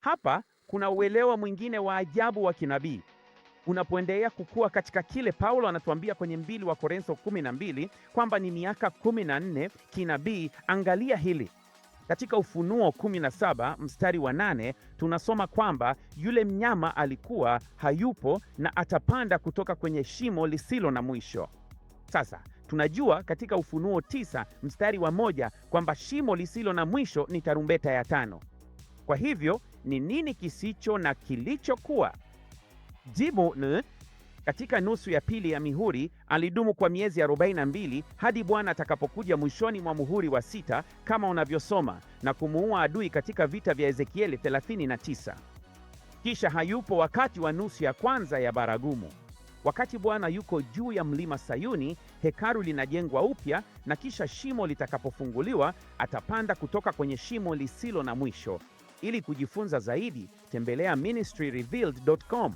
Hapa kuna uelewa mwingine wa ajabu wa kinabii. Unapoendelea kukua katika kile Paulo anatuambia kwenye 2 Korintho 12 kwamba ni miaka 14 kinabii, angalia hili. Katika Ufunuo 17 mstari wa 8 tunasoma kwamba yule mnyama alikuwa hayupo na atapanda kutoka kwenye shimo lisilo na mwisho. Sasa tunajua katika Ufunuo 9 mstari wa 1 kwamba shimo lisilo na mwisho ni tarumbeta ya 5. Kwa hivyo ni nini kisicho na kilichokuwa? Jibu ni katika nusu ya pili ya mihuri alidumu kwa miezi 42 hadi Bwana atakapokuja mwishoni mwa muhuri wa 6, kama unavyosoma, na kumuua adui katika vita vya Ezekieli 39. Kisha hayupo wakati wa nusu ya kwanza ya baragumu. Wakati Bwana yuko juu ya mlima Sayuni, hekalu linajengwa upya, na kisha shimo litakapofunguliwa atapanda kutoka kwenye shimo lisilo na mwisho. Ili kujifunza zaidi, tembelea ministryrevealed.com.